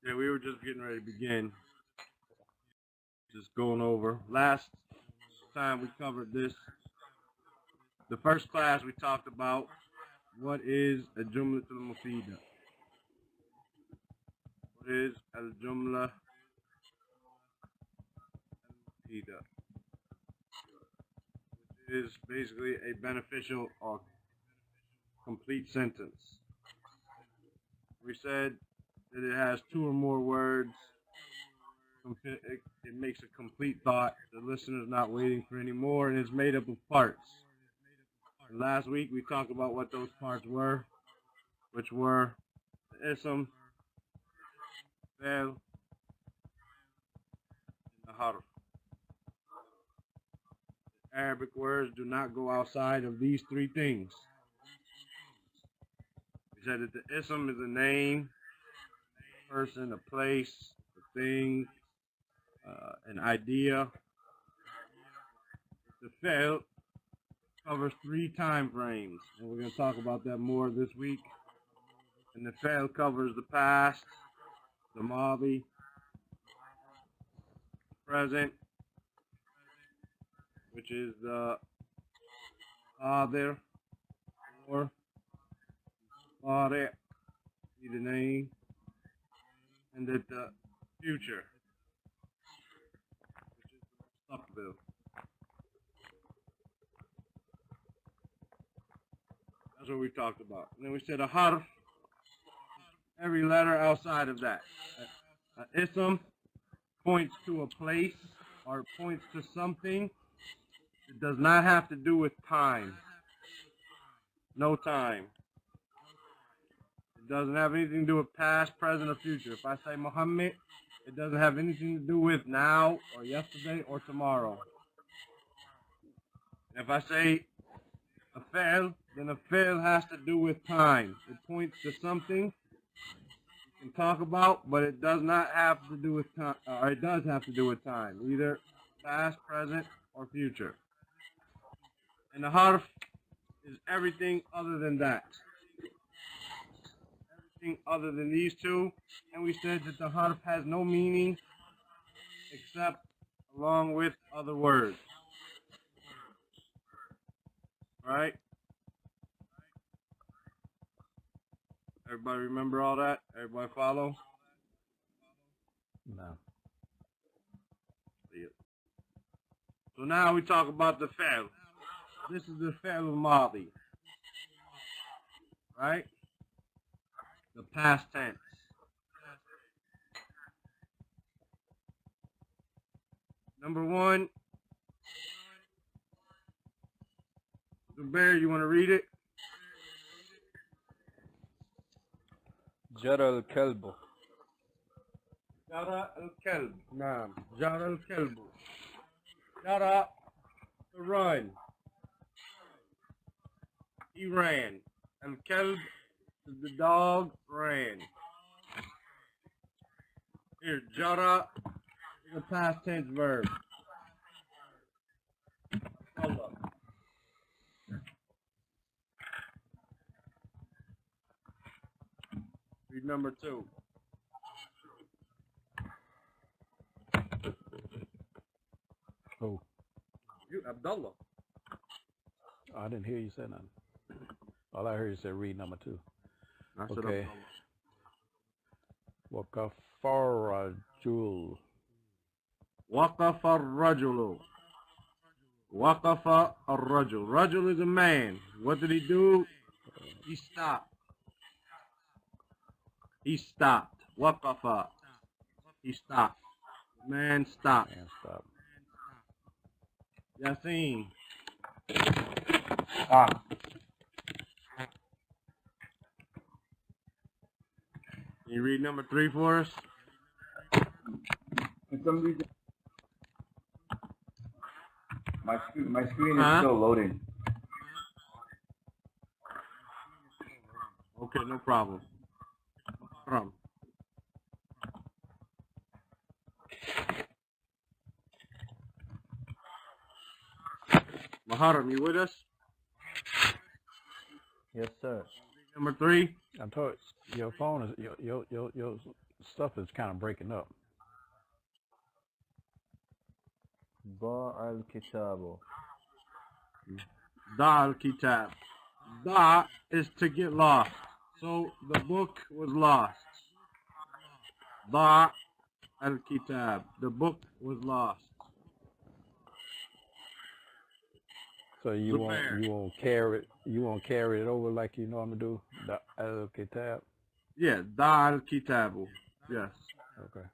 Okay, we were just getting ready to begin. Just going over. Last time we covered this. The first class we talked about what is a jumla al-mufida. What is al-jumla al-mufida? Which is basically a beneficial or complete sentence. We said that it has two or more words. It makes a complete thought. The listener is not waiting for any more, and it's made up of parts. And last week we talked about what those parts were, which were the ism, fail, and the harf. The Arabic words do not go outside of these three things. We said that the ism is a name, a person, a place, a thing, an idea. The fail covers 3 time frames, and we're going to talk about that more this week. And the fail covers the past, the madi, present, which is the father, or be the name, and that the future, which is the mustaqbil. That's what we talked about. And then we said a harf, every letter outside of that. Ism points to a place or points to something. It does not have to do with time. No time. It doesn't have anything to do with past, present, or future. If I say Muhammad, it doesn't have anything to do with now or yesterday or tomorrow. If I say a fail, then a fail has to do with time. It points to something you can talk about, but it does not have to do with time, or it does have to do with time, either past, present, or future. And the harf is everything other than that. Everything other than these two. And we said that the harf has no meaning except along with other words. Right? Everybody remember all that? Everybody follow? No. Yeah. So now we talk about the fail. This is the fail al-madi. Right? The past tense. Number 1. Zubair, you want to read it? جرى الكلب. جرى الكلب. نعم. جرى الكلب. جرى, to run. He ran. Al-kalb, the dog, ran. Here, jara is a past tense verb. Allah. Read number 2. Who? You, Abdullah. Oh, I didn't hear you say nothing. All I heard you say read number 2. I said Okay. Abdullah. وَكَفَرَ الرَّجُلُ. وقف الرجل. وقف الرجل. Rajul is a man. What did he do? He stopped. He stopped. وقف. He stopped. The man stopped. Man, stop. Yasin. Ah. Can you read number 3 for us? For some reason, my screen is still loading. Okay, no problem. Muharram, you with us? Yes, sir. Number 3. I'm told your phone is your stuff is kind of breaking up. ضاع الكتاب. Da al-kitab. Da is to get lost. So the book was lost. Da al-kitab. The book was lost. So you won't carry it over like you normally do. The al-kitab. Yeah, da al-kitabu. Yes. Okay.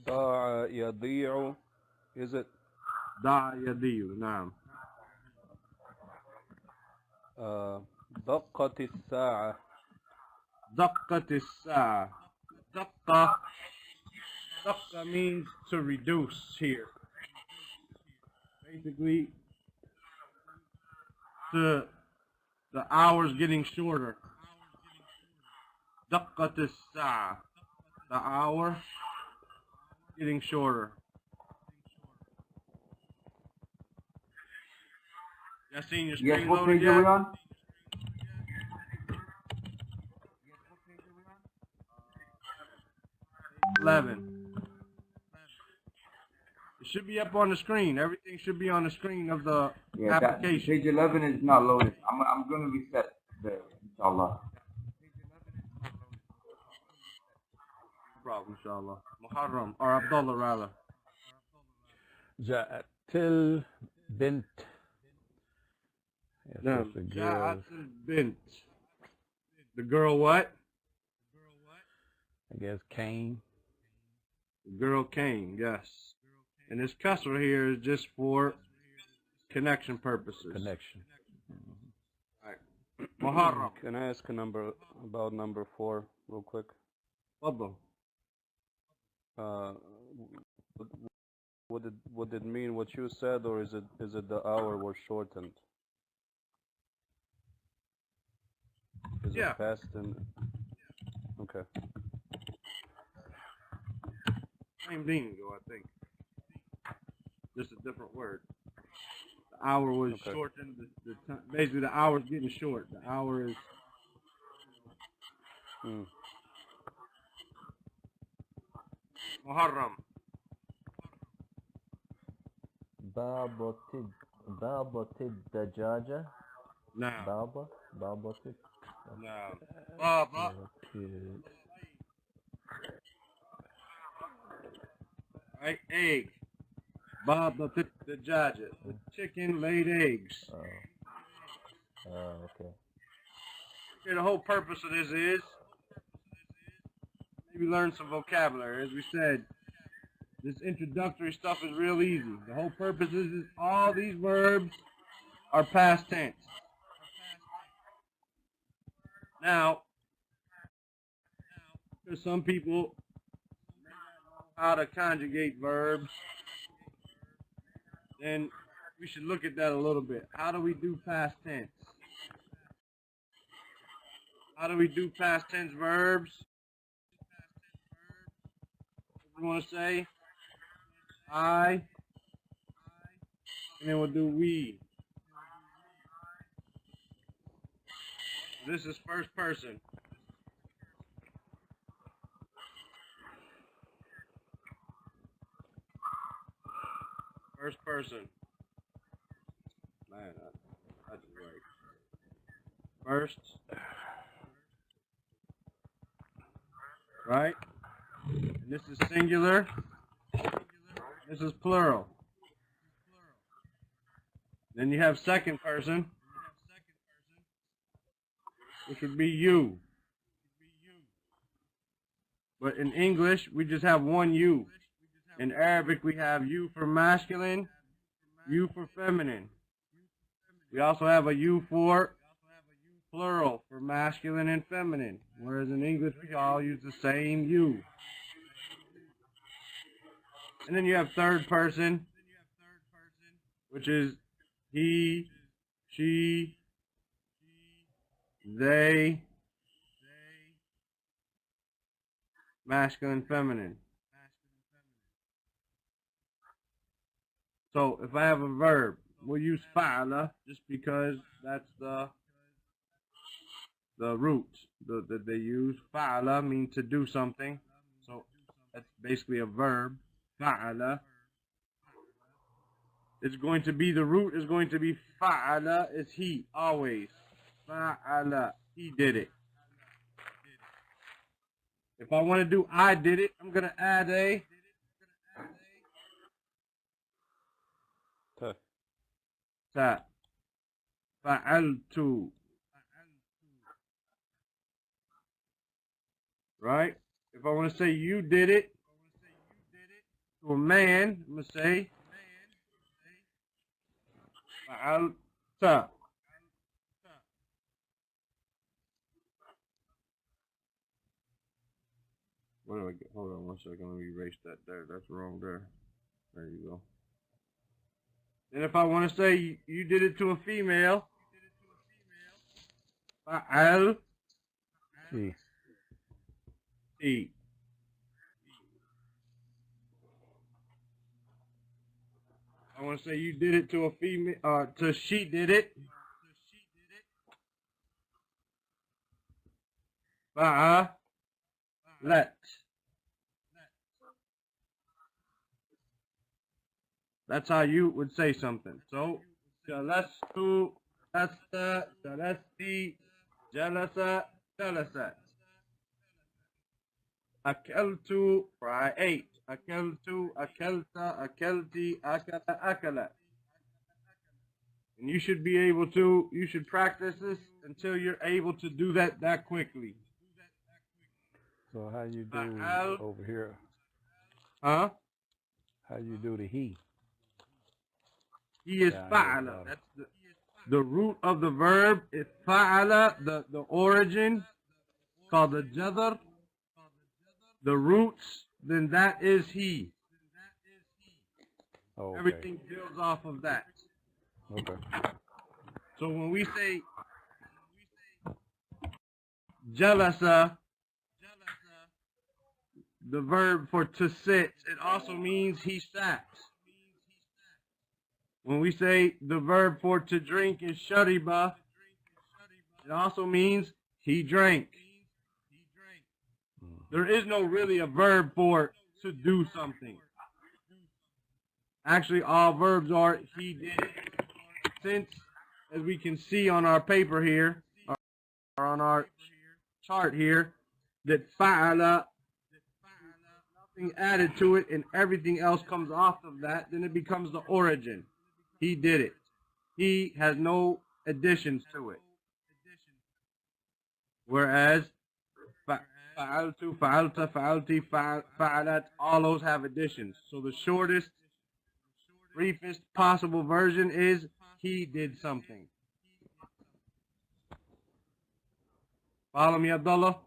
ضاع يضيع. Is it Da yadiyu. Naam. دقت الساعة. Daqqat as-sa'a. Daqqa means to reduce here. Basically, the hours getting shorter. Daqqat as-sa'a. The hour getting shorter. Y'all seen your Yes, screen what loaded page are we yet? on? 11. It should be up on the screen. Everything should be on the screen of the Yeah, that, application. page 11 is not loaded. I'm going to reset there, inshallah. No problem, inshallah. Muharram, or Abdullah rather. Ja'atil bint. Yes, No, that's the girl. Ja'atil bint. The girl what? I guess came. The girl came, yes. And this kasra here is just for connection purposes. Connection. Alright. Muharram. Can I ask about number 4 real quick? Fadl. Would it mean what you said, or is it the hour was shortened? Is Yeah. it past and okay? Same thing ago, I think. Just a different word. The hour was Okay. shortened. The time, basically, the hour's getting short. The hour is. Muharram. بابة الدجاجة. Now. بابة. Now. Baba. Kid. Right? Egg. Baba the judge. The chicken laid eggs. Okay. Okay, the whole purpose of this is maybe learn some vocabulary. As we said, this introductory stuff is real easy. The whole purpose is all these verbs are past tense. Now, there's some people how to conjugate verbs, then we should look at that a little bit. How do we do past tense? How do we do past tense verbs? What do you want to say? I, and then we'll do we. This is first person. First person. Man, that's right. First. Right? And this is singular. This is plural. Then you have second person, which would be you. But in English, we just have one you. In Arabic, we have you for masculine, you for feminine. We also have a you for plural, for masculine and feminine. Whereas in English, we all use the same you. And then you have third person, which is he, she, they, masculine, feminine. So if I have a verb, we'll use fa'ala just because that's the root. that they use. Fa'ala means to do something. So that's basically a verb. Fa'ala. It's going to be, the root is going to be fa'ala, is he, always. Fa'ala, he did it. If I want to do I did it, I'm going to add a Ta. ta. Fa'altu. Right? If I want to say you did it to a man, I'm going to say fa'alta. Where do I get? Hold on 1 second. Let me erase that there. That's wrong there. There you go. And if I want to say you did it to a female, fa'al He. T. I want to say you did it to a female, to she did it. Let. That's how you would say something. So, jalastu, jalasta, jalasti, jalasa, jalasat. Akeltu, for I ate. Akeltu, akelta, akelti, akala, akala. And you should be able to, you should practice this until you're able to do that quickly. So how you do Fa'al. over here? Huh? How you do the he? He is Yeah, I know fa'ala. about it. That's the root of the verb is fa'ala, the origin, called the jadr. The roots, then that is he. Oh, okay. Everything builds off of that. Okay. So when we say jalasa, the verb for to sit, it also means he sat. When we say the verb for to drink is shariba, it also means he drank. There is no really a verb for to do something. Actually, all verbs are he did. Since, as we can see on our paper here, or on our chart here, that fa'ala, nothing added to it and everything else comes off of that, then it becomes the origin. He did it. He has no additions to it. Whereas fa'altu, fa'alta, fa'alti, fa'alat, all those have additions. So the shortest, briefest possible version is he did something. Follow me, Abdullah?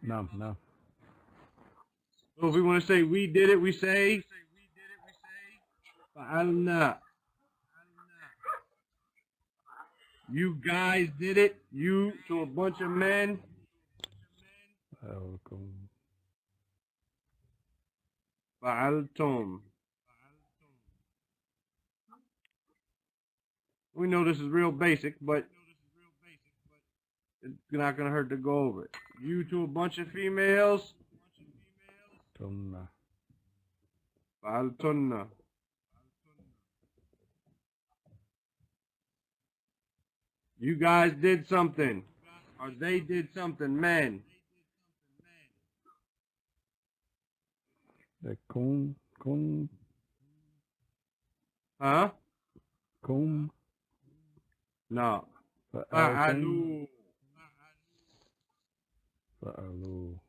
No. So if we want to say we did it, we say fa'alna. You guys did it. You to a bunch of men. Fa'altum. We know this is real basic, but it's not going to hurt to go over it. You to a bunch of females. Tunna. Fa'altunna. You guys did something. Or they did something, men. The kum. Huh? Kum. No. Fa'altum. Fa'alu. Fa'alu.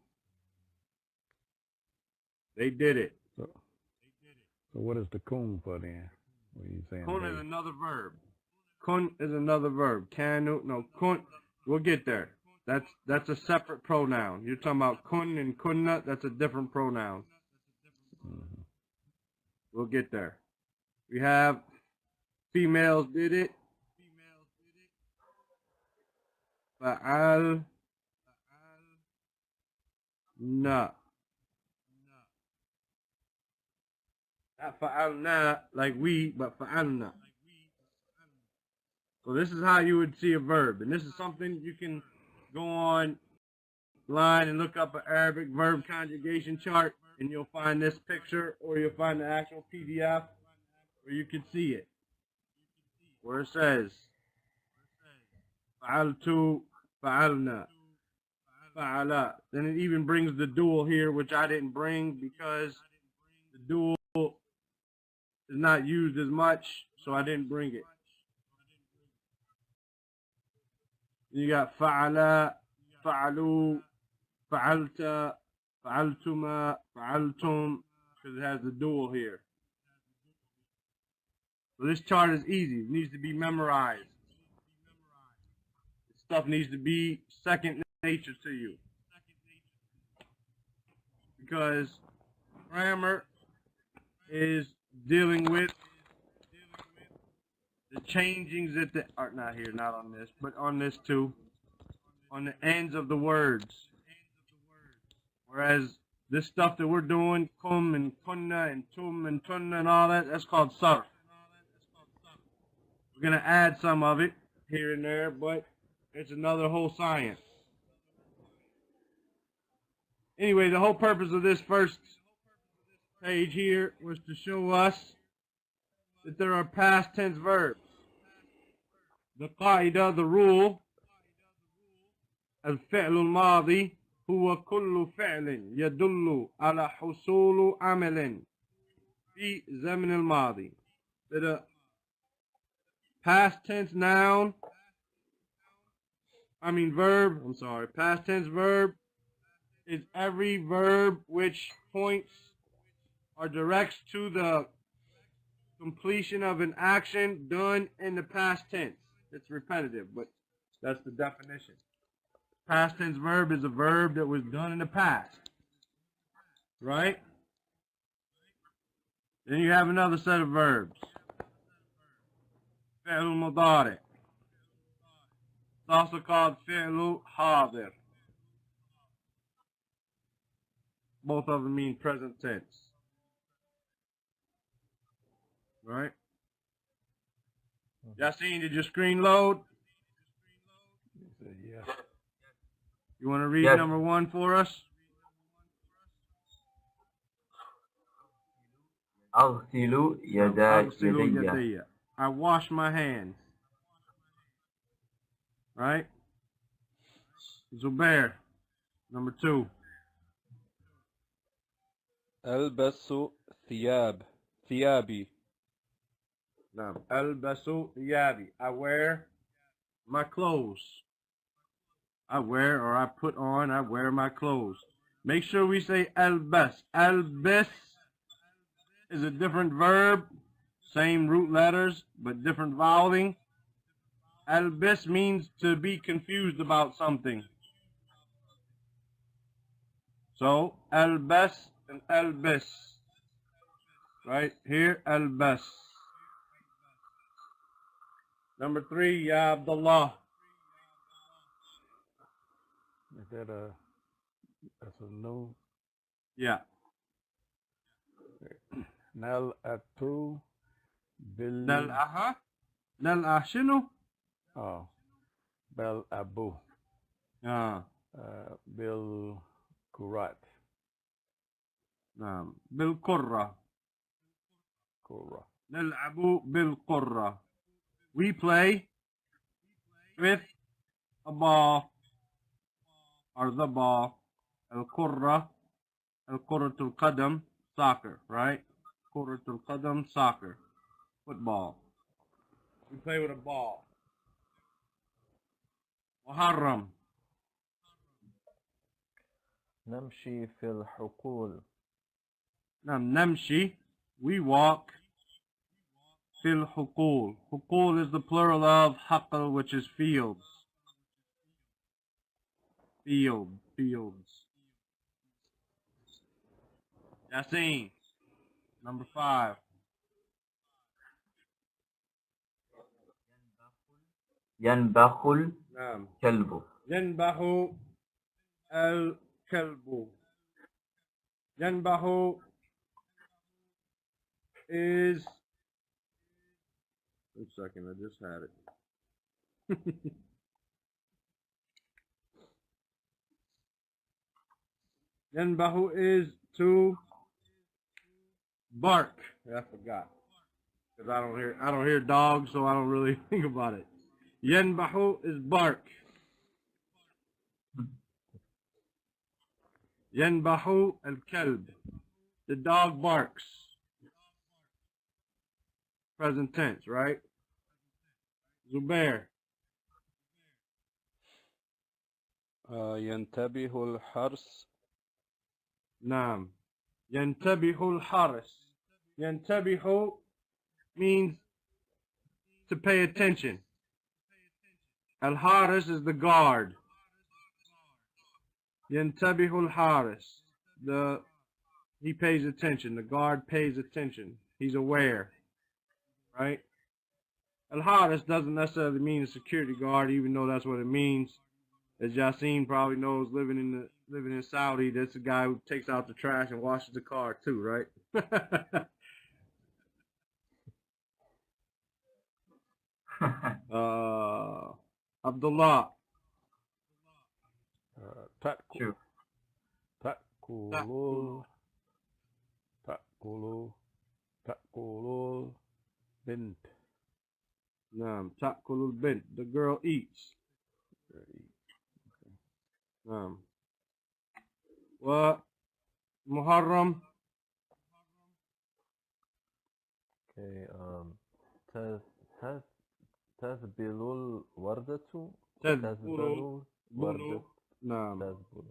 They did it. So what is the kum for then? What are you saying? Kun is another verb. Kun is another verb. Kanu, no, kun. We'll get there. That's a separate pronoun. You're talking about kun and kunna. That's a different pronoun. Mm-hmm. We'll get there. We have females did it. Fa'al. Na. Not fa'alna like we, but fa'alna. So this is how you would see a verb. And this is something you can go on line and look up an Arabic verb conjugation chart, and you'll find this picture, or you'll find the actual PDF where you can see it, where it says fa'altu, fa'alna, fa'ala. Then it even brings the dual here, which I didn't bring because the dual is not used as much, so I didn't bring it. You got fa'ala, fa'alu, fa'alta, fa'altuma, fa'altum, because it has the dual here. So this chart is easy. It needs to be memorized. This stuff needs to be second nature to you. Because grammar is dealing with the changings at the, or not here, not on this, but on this too, on the ends of the words. Whereas this stuff that we're doing, kum and kunna and tum and tunna and all that, that's called sarf. We're going to add some of it here and there, but it's another whole science. Anyway, the whole purpose of this first page here was to show us that there are past tense verbs. The qaida, the rule, الفعل الماضي هو كل فعل يدل على حصول عمل في زمن الماضي. That a past tense noun, past tense verb is every verb which points or directs to the completion of an action done in the past tense. It's repetitive, but that's the definition. Past tense verb is a verb that was done in the past. Right? Then you have another set of verbs. فعل مضارع. It's also called فعل حاضر. Both of them mean present tense. Right? Yassine, did your screen load? Yes. You want to read Yes. number 1 for us? أغسل يدي. I wash my hands. Right? Zubair, number 2. ألبس ثيابي. Now, albasu thiyabi. I wear my clothes. I wear my clothes. Make sure we say albas. Albas is a different verb, same root letters, but different voweling. Albas means to be confused about something. So, albas and albas. Right here, albas. Number 3, Ya Abdullah. Is that's a no? Yeah. Nal atu bil. Nal ashinu. Oh, bel abu. Bil kurat. Bil qurra. Kura. Nal abu bil qurra. We play with a ball, or the ball, al-qurra, al-qurratul qadam, soccer, right? Qurratul qadam, soccer, football. We play with a ball. Muharram. نمشي في الحقول. Namshi, we walk. Fil hukul. Hukul is the plural of haqal, which is fields. Fields. Yassine, number 5. ينبح الكلب. ينبح الكلب. ينبح is, one second, I just had it. Yanbahu is to bark. I forgot. Because I don't hear dogs, so I don't really think about it. Yanbahu is bark. Yanbahu al-kalb. The dog barks. Present tense, right? Zubair. ينتبه الحرس. Naam. Yantabihu al-haris. Yantabihu means to pay attention. Al-haris is the guard. Yantabihu al-haris. He pays attention. The guard pays attention. He's aware. Right? Al-haris doesn't necessarily mean a security guard, even though that's what it means. As Yassine probably knows, living in Saudi, that's the guy who takes out the trash and washes the car too, right? Abdullah. Ta'kulu. Ta'kulu bint. Naam. Ta'kulul bint. The girl eats. Naam. Wa Muharram. Okay, تذبل الوردة. تذبل وردة. Naam. تذبل.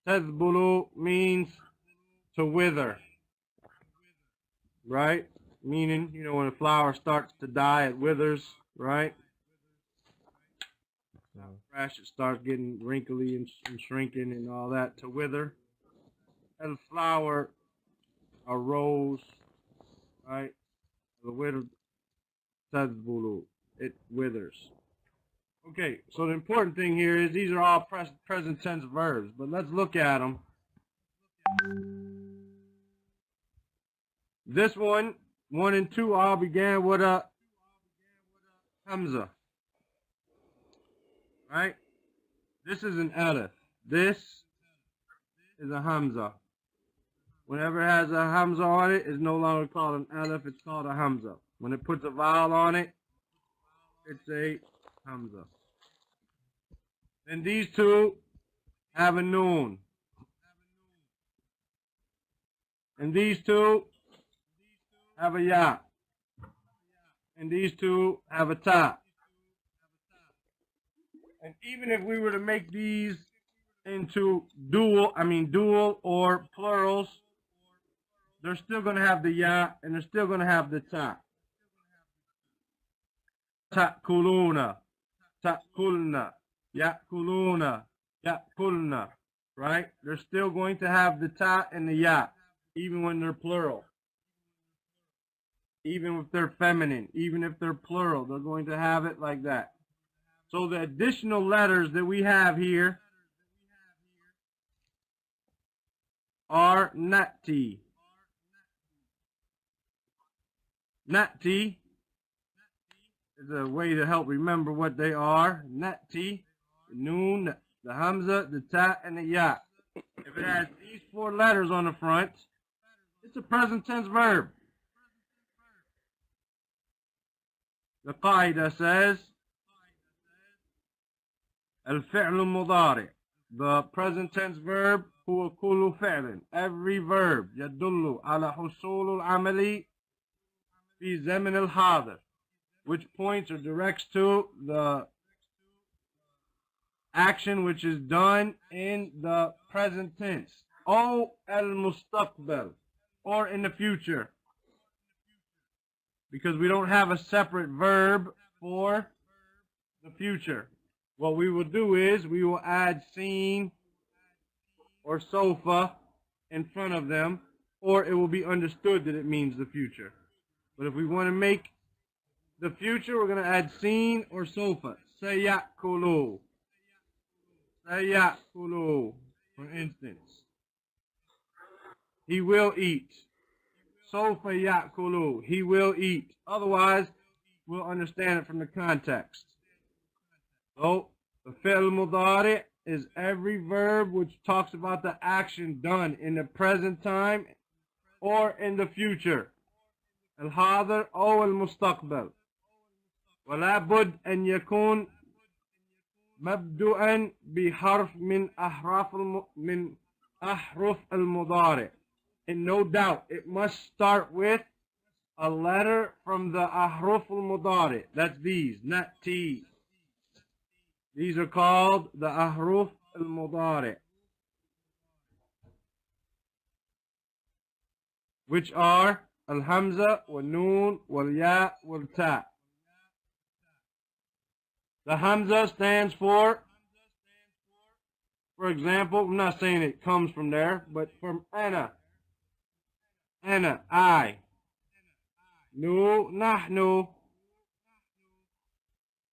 Tazbulu means to wither. Right? Meaning, when a flower starts to die, it withers, right? Fresh, it starts getting wrinkly and shrinking and all that to wither. And flower, a rose, right? The wither, tazbulu, it withers. Okay, so the important thing here is these are all present tense verbs, but let's look at them. This one and 2 all began with a hamza. Right? This is an alif. This is a hamza. Whenever it has a hamza on it, it's no longer called an alif, it's called a hamza. When it puts a vowel on it, it's a hamza. And these two have a noun. And these two have a ya. And these two have a ta. And even if we were to make these into dual or plurals, they're still going to have the ya and they're still going to have the ta. Ta'kuluna, ta'kulna, ya'kuluna, ya'kulna, right? They're still going to have the ta and the ya, even when they're plural. Even if they're feminine, even if they're plural, they're going to have it like that. So the additional letters that we have here are nati. Nati is a way to help remember what they are. Nati, the noon, the hamza, the ta, and the ya. If it has these 4 letters on the front, it's a present tense verb. The qaida says, الفعل المضارع. The present tense verb هو كل فعل. Every verb يدل على حصول العمل في زمن الحاضر, which points or directs to the action which is done in the present tense. أو المستقبل, or in the future. Because we don't have a separate verb for the future. What we will do is we will add seen or sofa in front of them, or it will be understood that it means the future. But if we want to make the future, we're going to add seen or sofa. Sayakulu. Sayakulu, for instance. He will eat. Sofa yakulu. He will eat. Otherwise, we'll understand it from the context. So, the fi'l mudari is every verb which talks about the action done in the present time or in the future. الحاضر أو المستقبل. ولا بد أن يكون مبدوءا بحرف من أحرف المضارع. And no doubt, it must start with a letter from the ahruf al-mudari. That's these, not T. These are called the ahruf al-mudari, which are al-hamza, wal-noon, wal-ya, wal-ta. The hamza stands for example, I'm not saying it comes from there, but from ana. Ana, I. Nu, nahnu.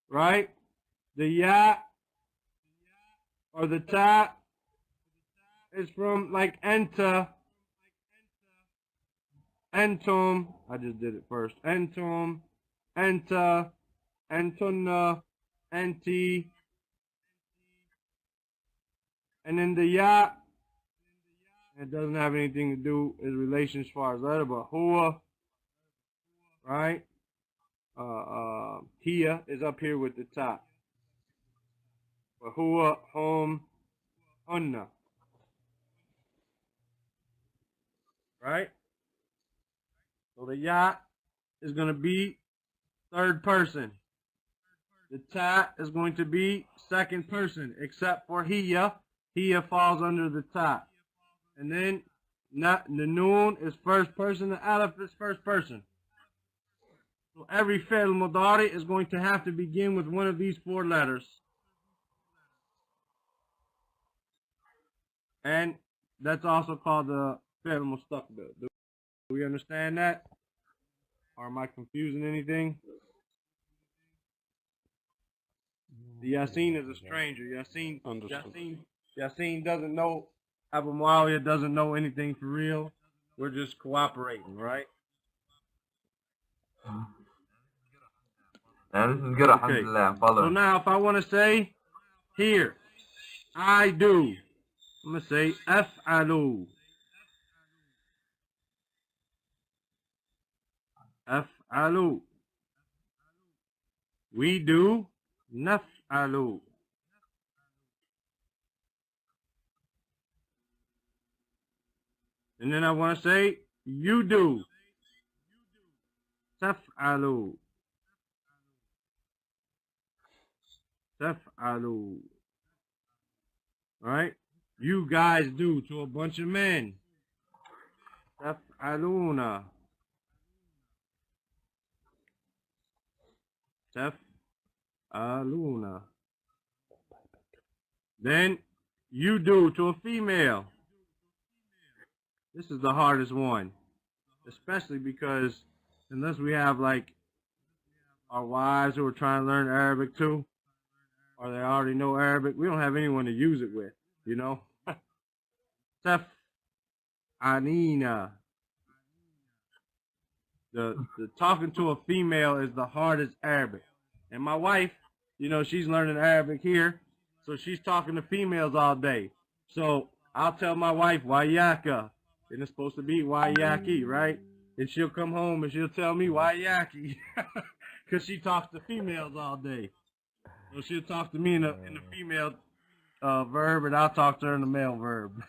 Right? The ya or the ta is from like enta, entum. I just did it first. Entum, enta, entunna, enti. And then the ya, it doesn't have anything to do with relation as far as letter, but huwa, right? Hiya is up here with the top. But huwa, hum, hunna. Right? So the ya is going to be third person. The ta is going to be second person, except for hiya. Hiya falls under the ta. And then the noon is first person, the alif is first person. So every fi'l mudari is going to have to begin with one of these four letters. And that's also called the fi'l mustaqbil. Do we understand that? Or am I confusing anything? The Yasin is a stranger. Yasin doesn't know, Abu Muawiyah doesn't know anything for real. We're just cooperating, right? Okay. So now if I want to say here, I do, I'm going to say af'alu. Af'alu. We do naf'alu. And then I want to say you do taf'alu. Taf'alu. Right? You guys do to a bunch of men. Taf'aluna. Taf'aluna. Then you do to a female. This is the hardest one, especially because unless we have like our wives who are trying to learn Arabic too, or they already know Arabic, we don't have anyone to use it with, you know? Taf'anina. The talking to a female is the hardest Arabic. And my wife, you know, she's learning Arabic here, so she's talking to females all day. So I'll tell my wife, wayaka. And it's supposed to be wayaki, right? And she'll come home and she'll tell me wayaki. Because she talks to females all day. So she'll talk to me in the female verb, and I'll talk to her in the male verb.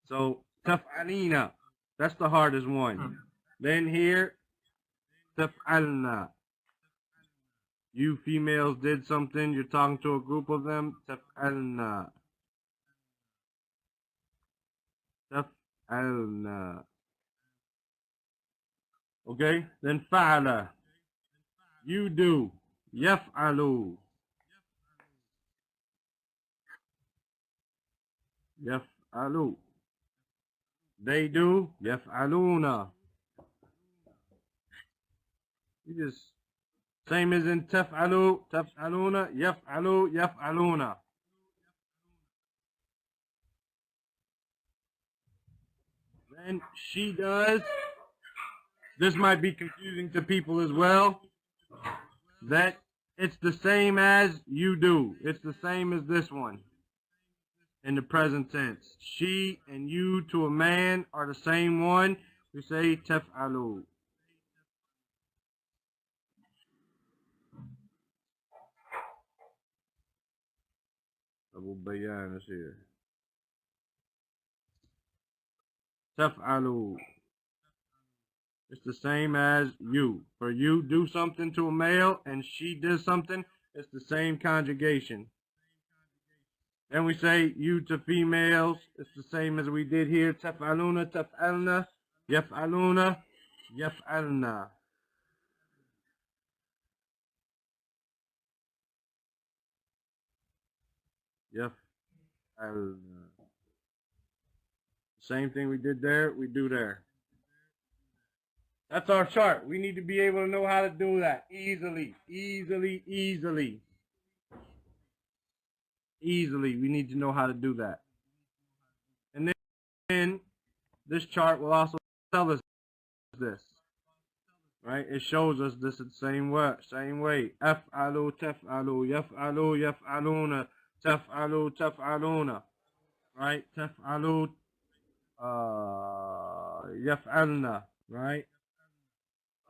So, taf'alina. That's the hardest one. Then here, taf'alna. You females did something, you're talking to a group of them, taf'alna. Taf'alna. Okay, then fa'ala. You do. Yaf'alu. Yaf'alu. They do. Yaf'aluna. You just, same as in taf'alu, taf'aluna, yaf'alu, yaf'aluna. Then she does. This might be confusing to people as well. That It's the same as you do. It's the same as this one in the present tense. She and you to a man are the same one. We say taf'alu. Abu Bayan is here. Taf'alu. It's the same as you. For you do something to a male and she does something, it's the same conjugation. Then we say you to females, it's the same as we did here. Taf'aluna, taf'alna, yaf'aluna, yaf'alna. Yaf'alna. Same thing we did there, we do there. That's our chart. We need to be able to know how to do that easily, easily, easily. Easily, we need to know how to do that. And then this chart will also tell us this, right? It shows us this the same way. Af'alu, taf'alu, yaf'alu, yaf'aluna, taf'alu, taf'aluna, right? Taf'alu, yaf'alna, right?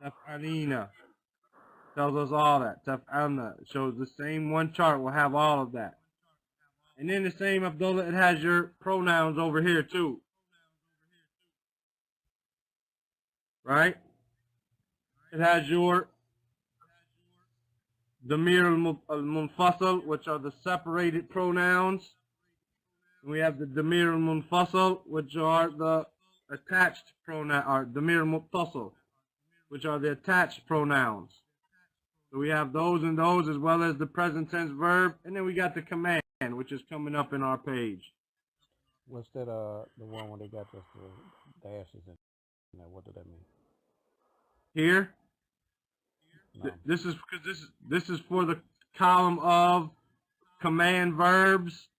Taf'alina tells us all that. Taf'alna shows the same one chart will have all of that. And then the same, Abdullah, it has your pronouns over here too. Right? It has your damir al-munfasal, which are the separated pronouns. And we have the damir al-munfasal, which are the attached pronouns, or damir al-muttasil, which are the attached pronouns. So we have those and those, as well as the present tense verb, and then we got the command, which is coming up in our page. What's that? The one where they got the dashes in there. What does that mean? Here, No. this is because this is for the column of command verbs,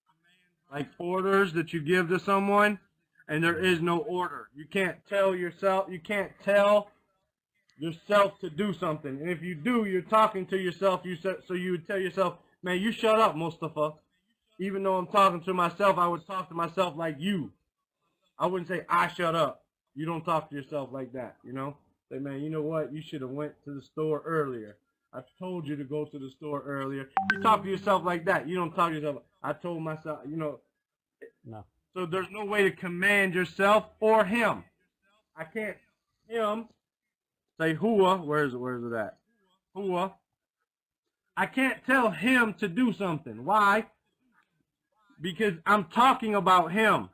like orders that you give to someone, and there is no order. You can't tell yourself. You can't tell yourself to do something, and if you do, you're talking to yourself. So you would tell yourself, "Man, you shut up, Mustafa." Even though I'm talking to myself, I would talk to myself like you. I wouldn't say, "I shut up." You don't talk to yourself like that, you know? Say, "Man, you know what? You should have went to the store earlier. I told you to go to the store earlier." You talk to yourself like that. You don't talk to yourself, "I told myself," you know. No. So there's no way to command yourself or him. I can't him say huwa. Where's it at? Huwa. I can't tell him to do something. Why? Because I'm talking about him.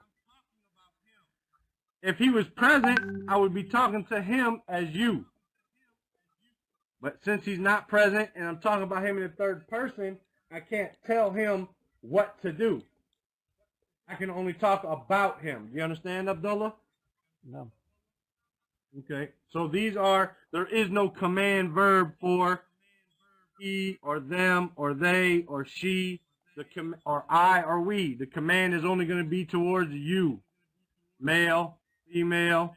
If he was present, I would be talking to him as you. But since he's not present and I'm talking about him in the third person, I can't tell him what to do. I can only talk about him. You understand, Abdullah? No. Okay. So there is no command verb for he or them or they or she. Or I or we. The command is only going to be towards you. Male, female,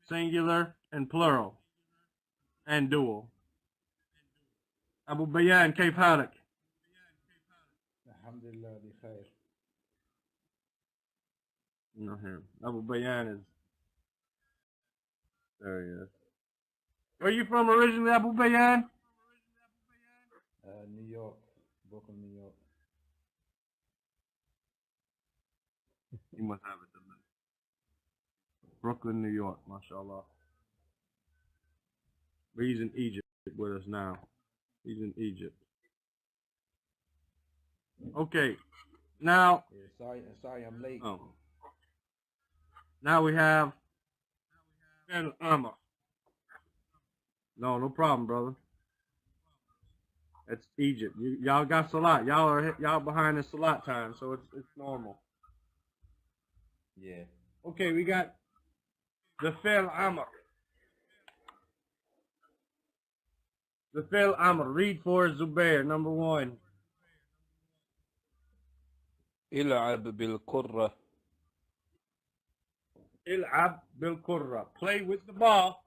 singular, and plural. And dual. Abu Bayan, كيف حالك? Alhamdulillah, بخير. No, him. Abu Bayan is. There he is. Where are you from originally, Abu Bayan? New York. Brooklyn, New York. You must have it, doesn't it? Brooklyn, New York, mashallah. But he's in Egypt with us now. He's in Egypt. Okay. Now. Yeah, sorry, I'm late. Oh. Now we have al-amr. No problem, brother. It's Egypt. Y'all got salat. Y'all behind the salat time, so it's normal. Yeah. Okay, we got the fi'l amr. The fi'l amr. Read for Zubair, number 1. العب بالقرة. Il'ab bil qurra. Play with the ball.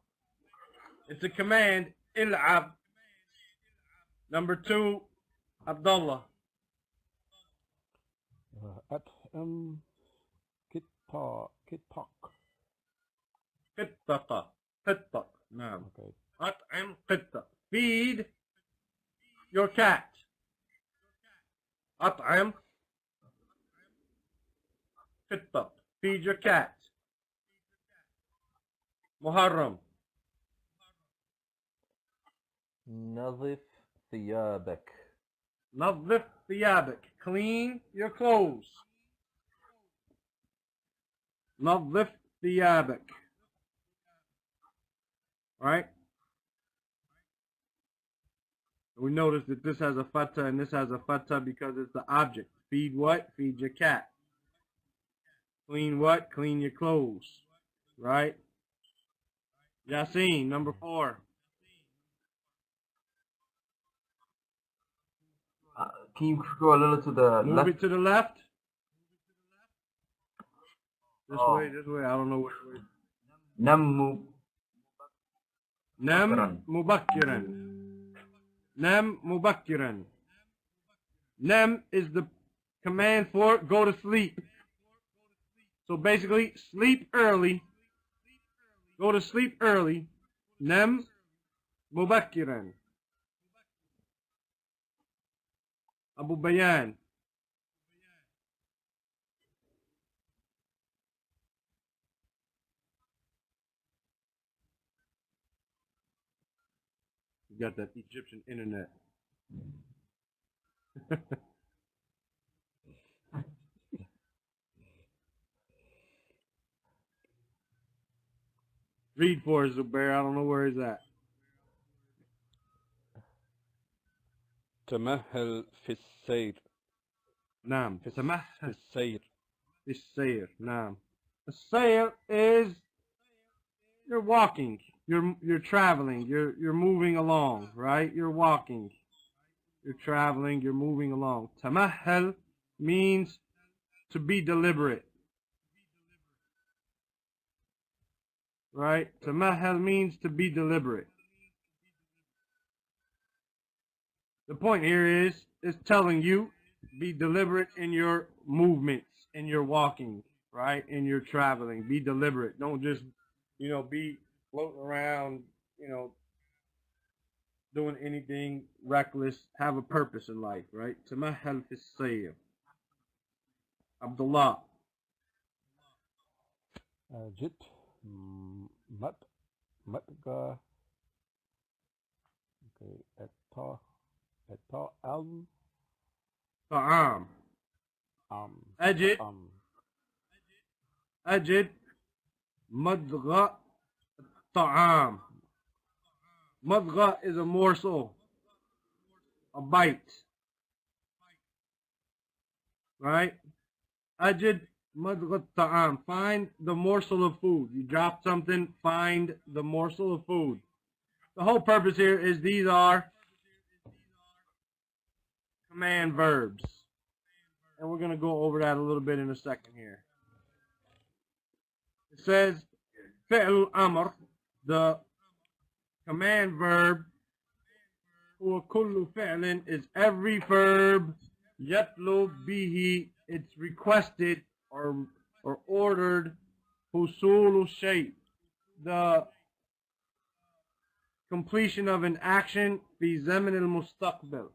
It's a command. Il'ab. Number 2, Abdullah. كتاك. قطة. نعم. Okay. أطعم قطة. Feed your cat. أطعم قطة. Feed your cat. محرم. نظف ثيابك. نظف ثيابك. Clean your clothes. نظف ثيابك. Right? We notice that this has a fatha and this has a fatha because it's the object. Feed what? Feed your cat. Clean what? Clean your clothes. Right? Yasin, number 4. Can you go a little to the Move left? it to the left. This Oh. way, this way. I don't know which way. نم نم مبكرا. نم مبكرا. Nem is the command for go to sleep. So basically, sleep early. Go to sleep early. Nem مبكرا. Abu Bayan. You got that Egyptian internet. Read for us, Zubair. I don't know where he's at. تمهل في السير. نعم. في تمهل السير. في السير. نعم. The sair is you're walking. You're traveling. You're moving along, right? You're walking. You're traveling. You're moving along. Tamahal means to be deliberate. Right? Tamahal means to be deliberate. The point here is telling you be deliberate in your movements, in your walking, right? In your traveling. Be deliberate. Don't just, be floating around, doing anything reckless. Have a purpose in life, right? Tamahal fi sayr. Abdullah. جت متقى. Okay. الطعام. Ta'am. أجد أجد مضغة الطعام. Madgha is a morsel, a bite. Right? Ajid madgha ta'am. Find the morsel of food. You drop something, find the morsel of food. The whole purpose here is these are command verbs. And we're going to go over that a little bit in a second here. It says, fi'l amr, the command verb, or kullu fi'lin, is every verb, yatlu bihi, it's requested or ordered, husulu shay, the completion of an action, fi zaman al-mustaqbil.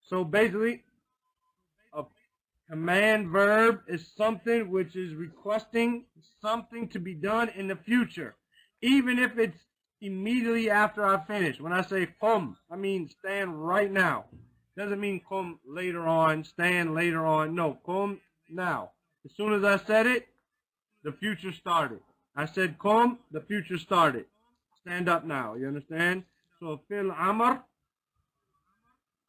So basically, a command verb is something which is requesting something to be done in the future, even if it's immediately after I finish. When I say qum, I mean stand right now. Doesn't mean qum later on, stand later on. No, qum now. As soon as I said it, the future started. I said qum, the future started. Stand up now. You understand? So fil amr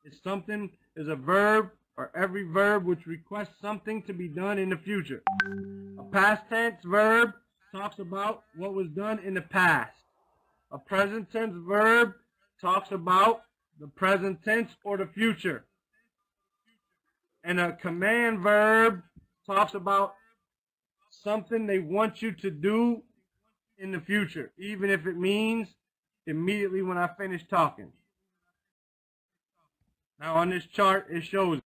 is something, is a verb, or every verb which requests something to be done in the future. A past tense verb talks about what was done in the past. A present tense verb talks about the present tense or the future. And a command verb talks about something they want you to do in the future, even if it means immediately when I finish talking. Now on this chart, it shows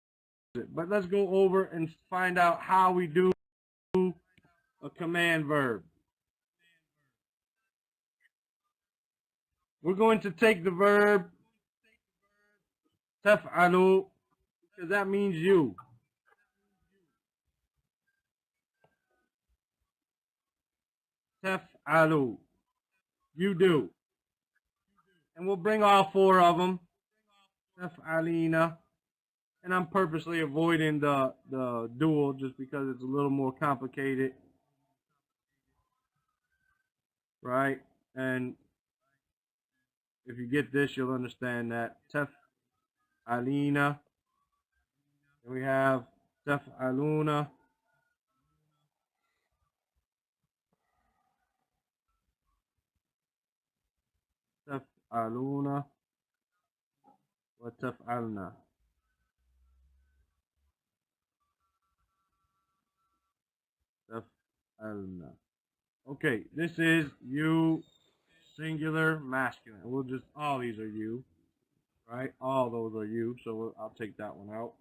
it. But let's go over and find out how we do a command verb. We're going to take the verb taf'alu, because that means you. Taf'alu. You do. And we'll bring all four of them. Taf'alina. And I'm purposely avoiding the dual just because it's a little more complicated. Right? And if you get this, you'll understand that. Taf'alina. And we have taf'aluna. Taf'aluna. Wa taf'alna. Taf'alna. Okay, this is you, singular, masculine. We'll just, all these are you, right? All those are you, so I'll take that one out.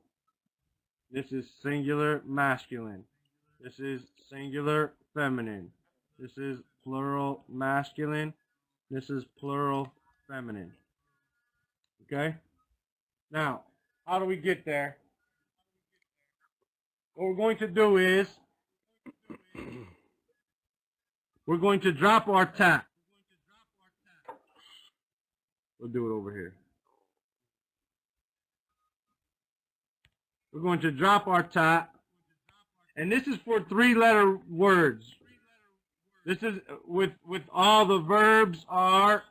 This is singular, masculine. This is singular, feminine. This is plural, masculine. This is plural, feminine. Okay? Now, how do we get there? What we're going to do is we're going to drop our ta. We'll do it over here. We're going to drop our ta. And this is for 3-letter words. This is with all the verbs are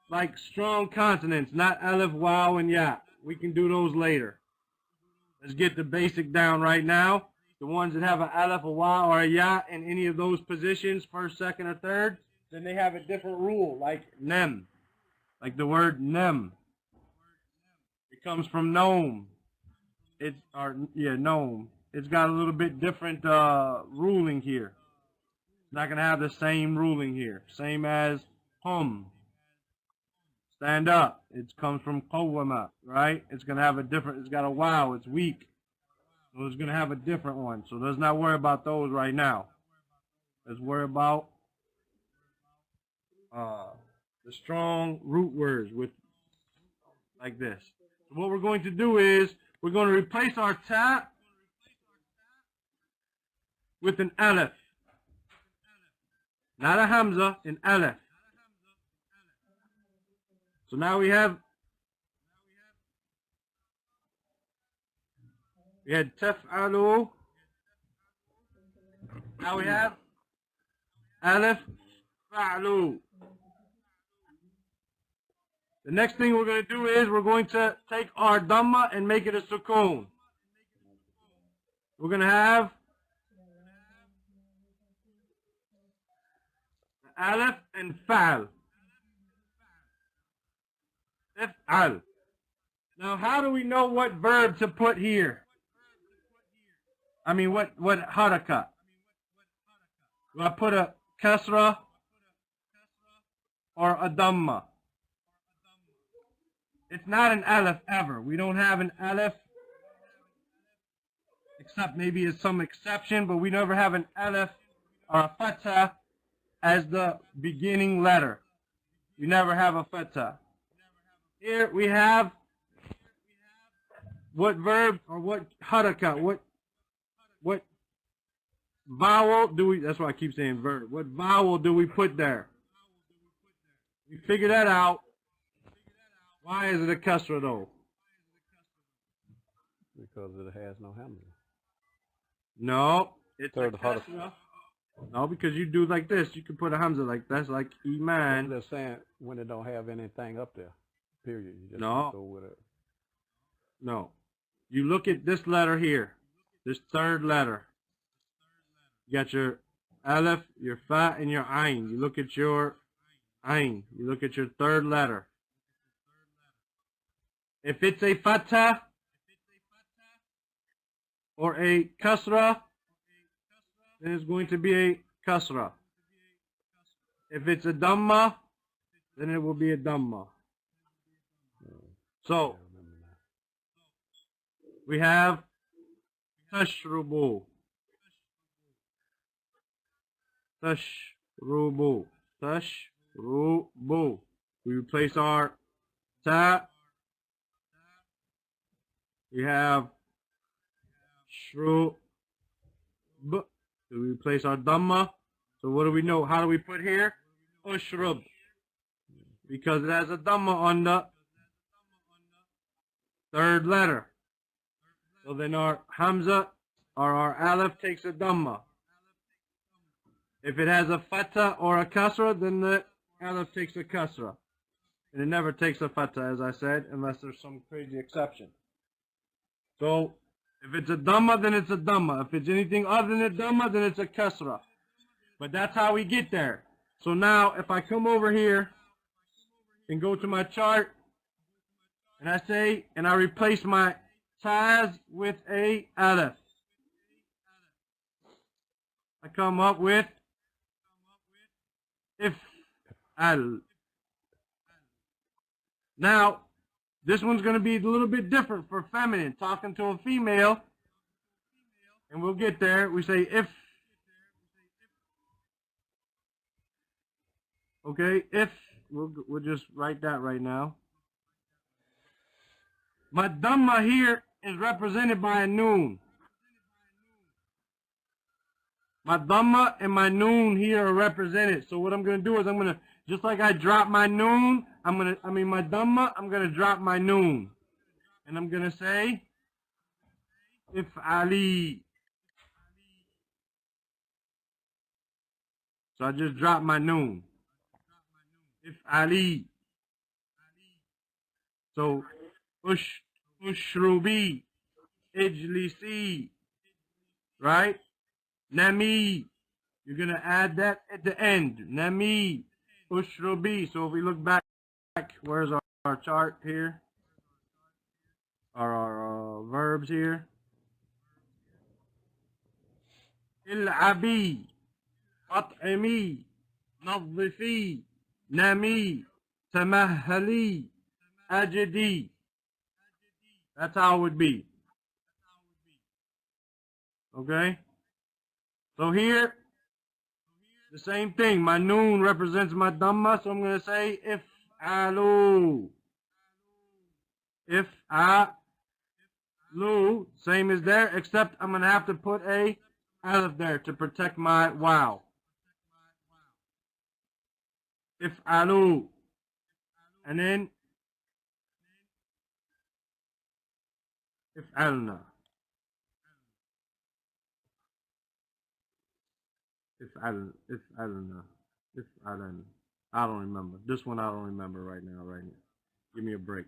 like strong consonants, not aleph, waw, and ya. We can do those later. Let's get the basic down right now. The ones that have an aleph, a waw, or a ya in any of those positions, first, second, or third, then they have a different rule, like nem. Like the word nem. It comes from noun. Noun. It's got a little bit different ruling here. It's not going to have the same ruling here. Same as hum. Stand up. It comes from qawwama, right? It's going to have a different, it's got a wow, it's weak. So it's going to have a different one. So let's not worry about those right now. Let's worry about the strong root words with like this. So what we're going to do is we're going to replace our ta with an aleph. Not a hamza, an aleph. So now we had taf'alu. Now we have aleph, fa'lu. The next thing we're going to do is we're going to take our dhamma and make it a sukoon. We're going to have aleph and fa'al. If'al. Now, how do we know what verb to put here? I mean, what haraka? Do I put a kasra or a dhamma? It's not an aleph ever. We don't have an aleph, except maybe as some exception, but we never have an aleph or a fatha as the beginning letter. We never have a fatha. Here we have what verb or what haraka, what vowel do we, that's why I keep saying verb. What vowel do we put there? We figure that out. Why is it a kasra though? Because it has no hamza. No, it's Third a kasra. No, because you do like this. You can put a hamza like that's like iman. I'm just saying when it don't have anything up there. Period. You just No. go with it. No. You look at this letter here. This third letter. You got your aleph, your fa, and your ayn. You look at your ayn. You look at your third letter. If it's a fatha or a kasra, then it's going to be a kasra. If it's a dhamma, then it will be a dhamma. So, We have tashrubu. Tashrubu. Tashrubu. We replace our ta. We have shrub. So we replace our dhamma. So what do we know? How do we put here? Ushrub. Because it has a dhamma on the third letter. So then our hamza or our aleph takes a dhamma. If it has a fatha or a kasra, then the aleph takes a kasra. And it never takes a fatha, as I said, unless there's some crazy exception. So if it's a dhamma, then it's a dhamma. If it's anything other than a dhamma, then it's a kasra. But that's how we get there. So now, if I come over here and go to my chart, and I say, and I replace my taz with a aleph, I come up with if al. Now, this one's going to be a little bit different for feminine, talking to a female, and we'll get there. We say if. Okay, if, we'll just write that right now. My dhamma here is represented by a noun. My dhamma and my noun here are represented. So what I'm going to do is I'm going to, just like I drop my noun, my dhamma, I'm going to drop my noun. And I'm going to say, if Ali. So I just drop my noun. If Ali. So, ushrubi, ijlisi, right? Nami, you're going to add that at the end. Nami, ushrubi. So if we look back, where's our chart here? Our verbs here. Il'abi, at'imi, nadhifi, nami, tamahali, ajdi. That's how it would be. Okay? So here, the same thing. My noon represents my dhamma, so I'm going to say if alu. If alu, same as there, except I'm going to have to put a aleph there to protect my wow. If alu. And then if alna. If alna. I don't remember. This one I don't remember right now. Give me a break.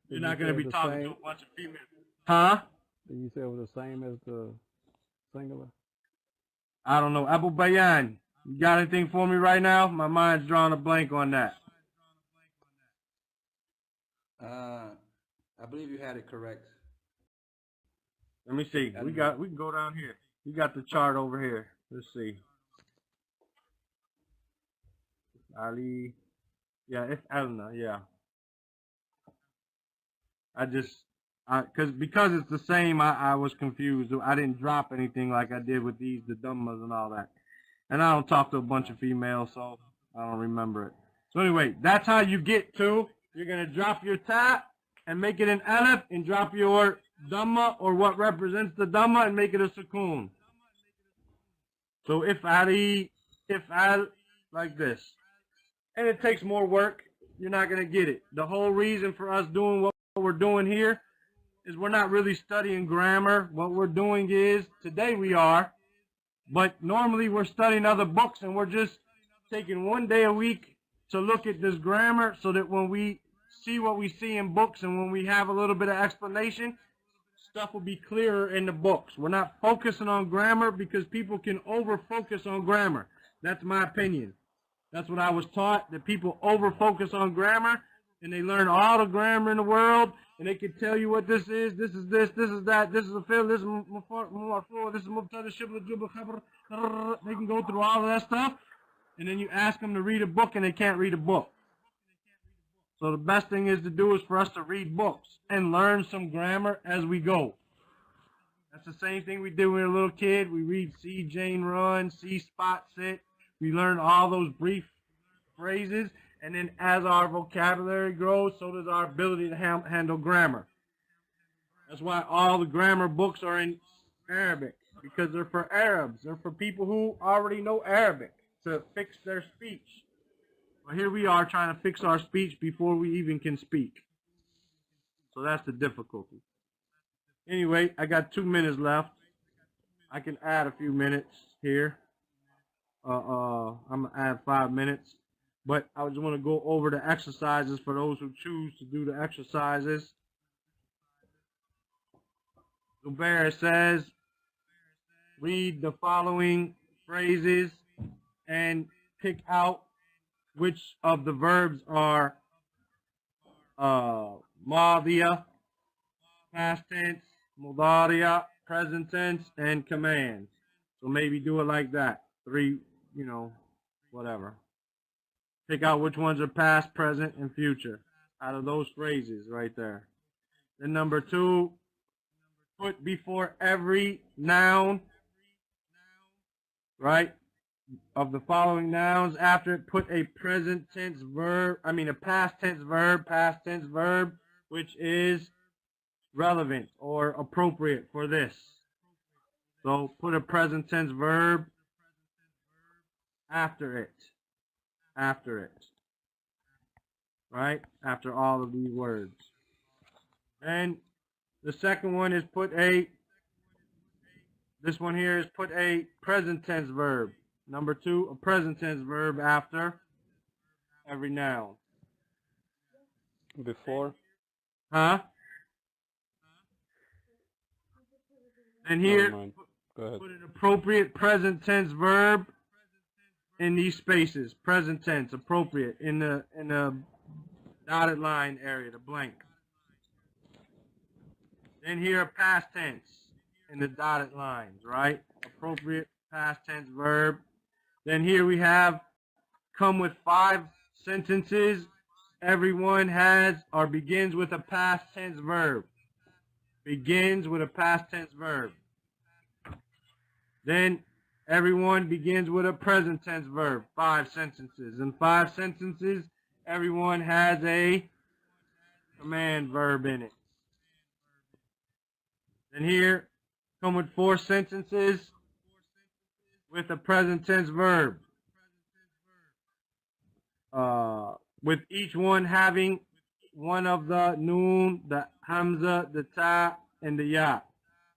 You're not going to be talking to a bunch of females. Huh? Did you say it was the same as the singular? I don't know. Abu Bayan, you got anything for me right now? My mind's drawing a blank on that. I believe you had it correct. Let me see. We can go down here. You got the chart over here. Let's see. Ali. Yeah, it's Alna, yeah. Because it's the same, I was confused. I didn't drop anything like I did with the dhammas and all that. And I don't talk to a bunch of females, so I don't remember it. So anyway, that's how you get to, you're going to drop your ta and make it an aleph and drop your dhamma or what represents the dhamma and make it a sukoon. So if ali, if al, like this. And it takes more work. You're not going to get it. The whole reason for us doing what we're doing here is we're not really studying grammar. What we're doing is, today we are, but normally we're studying other books and we're just taking one day a week to look at this grammar so that when we see what we see in books and when we have a little bit of explanation, stuff will be clearer in the books. We're not focusing on grammar because people can over-focus on grammar. That's my opinion. That's what I was taught, that people over-focus on grammar, and they learn all the grammar in the world, and they can tell you what this is that, this is a fi'l, this is marfu', this is mubtada, shibla, jubla, khabar. They can go through all of that stuff, and then you ask them to read a book, and they can't read a book. So the best thing is to do is for us to read books and learn some grammar as we go. That's the same thing we did when we were a little kid. We read see Jane run, see Spot sit. We learn all those brief phrases. And then as our vocabulary grows, so does our ability to handle grammar. That's why all the grammar books are in Arabic, because they're for Arabs. They're for people who already know Arabic to fix their speech. Well, here we are trying to fix our speech before we even can speak. So that's the difficulty. Anyway, I got 2 minutes left. I can add a few minutes here. I'm going to add 5 minutes. But I just want to go over the exercises for those who choose to do the exercises. Zubair says, read the following phrases and pick out which of the verbs are madiyah, past tense, mudariya, present tense, and command. So maybe do it like that. 3, whatever. Pick out which ones are past, present, and future out of those phrases right there. Then number 2, put before every noun, right, of the following nouns, after it, put a present tense verb, a past tense verb, which is relevant or appropriate for this. So put a present tense verb after it. Right? After all of these words. And the second one is put a present tense verb. Number 2, a present tense verb after every noun. Before? Huh? And here, Go ahead. put an appropriate present tense verb in these spaces. Present tense, appropriate, in the dotted line area, the blank. Then here, past tense in the dotted lines, right? Appropriate past tense verb. Then here we have come with 5 sentences. Everyone has or begins with a past tense verb. Begins with a past tense verb. Then everyone begins with a present tense verb. 5 sentences. In 5 sentences, everyone has a command verb in it. And here, come with 4 sentences with a present tense verb. With each one having one of the noon, the hamza, the ta, and the ya.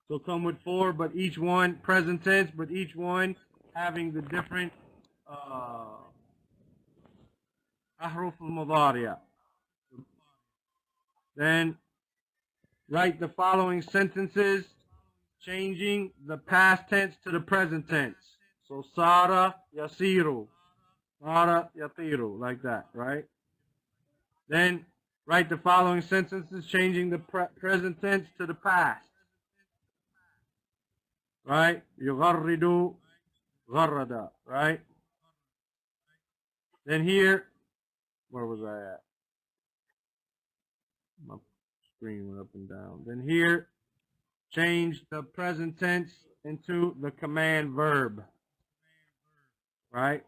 So come with 4, but each one present tense, but each one having the different ahruf al-mudariya. Then write the following sentences, changing the past tense to the present tense. So sara yasiru, sara yatiru, like that, right? Then write the following sentences, changing the present tense to the past. Right? Yugharridu, gharrada, right? Then here, where was I at? My screen went up and down. Then here, change the present tense into the command verb. Right?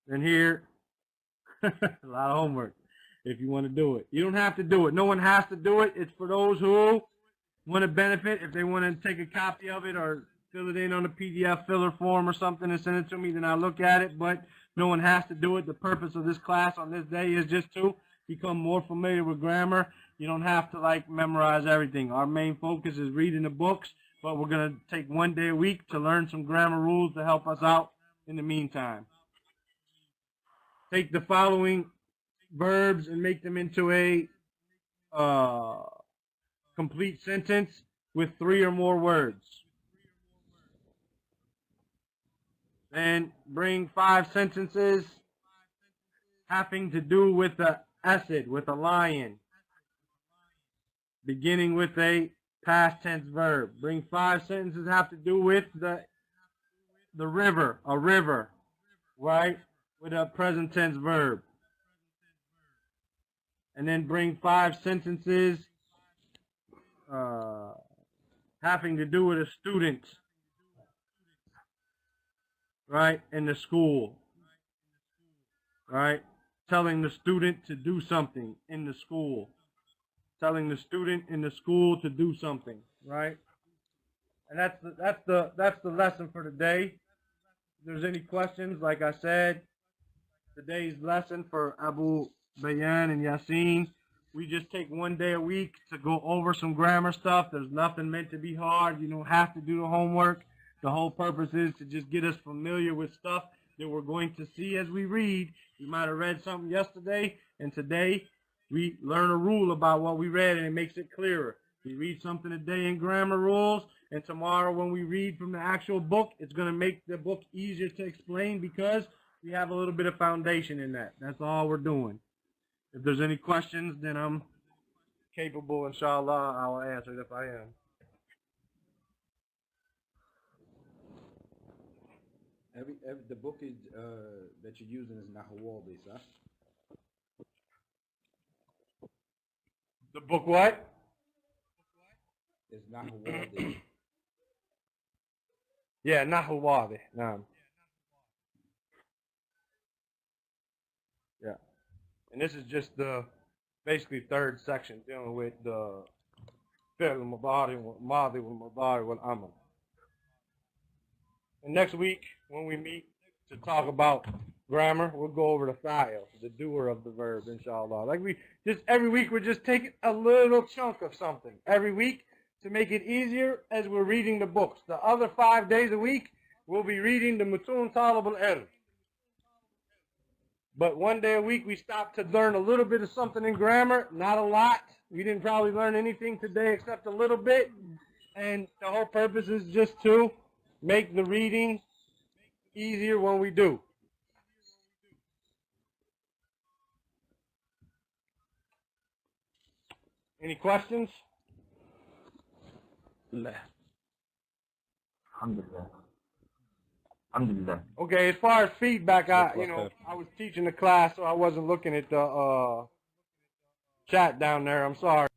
Then here, a lot of homework if you want to do it. You don't have to do it. No one has to do it. It's for those who want to benefit. If they want to take a copy of it or fill it in on a PDF filler form or something and send it to me, then I'll look at it. But no one has to do it. The purpose of this class on this day is just to become more familiar with grammar. You don't have to memorize everything. Our main focus is reading the books, but we're going to take 1 day a week to learn some grammar rules to help us out in the meantime. Take the following verbs and make them into a complete sentence with 3 or more words. Then bring 5 sentences having to do with the asad, with a lion, beginning with a past tense verb. Bring 5 sentences have to do with the river, a river, right, with a present tense verb. and then bring 5 sentences having to do with a student, right, in the school, right? Telling the student to do something in the school. Telling the student in the school to do something, right? And that's the lesson for today. If there's any questions, like I said, today's lesson for Abu Bayan and Yasin, we just take 1 day a week to go over some grammar stuff. There's nothing meant to be hard. You don't have to do the homework. The whole purpose is to just get us familiar with stuff that we're going to see as we read. We might have read something yesterday, and today we learn a rule about what we read, and it makes it clearer. We read something today in grammar rules, and tomorrow when we read from the actual book, it's going to make the book easier to explain because we have a little bit of foundation in that. That's all we're doing. If there's any questions, then I'm capable, inshallah, I will answer it if I am. The book is that you're using is An-Nahw, huh? The book what? It's An-Nahw. Yeah, al-Wadih. Naam. Yeah. And this is just the basically 3rd section dealing with the fi'l al-mudari wal-madi wal-mudari wal-amal. And next week, when we meet to talk about grammar, we'll go over the fa'il, the doer of the verb, inshallah. Like every week, we're just taking a little chunk of something every week to make it easier as we're reading the books. The other 5 days a week, we'll be reading the Mutun Talib al-Ilm. But 1 day a week, we stop to learn a little bit of something in grammar, not a lot. We didn't probably learn anything today except a little bit. And the whole purpose is just to make the reading easier when we do. Any questions? Alhamdulillah. Alhamdulillah. Okay, as far as feedback, I was teaching the class, so I wasn't looking at the chat down there. I'm sorry.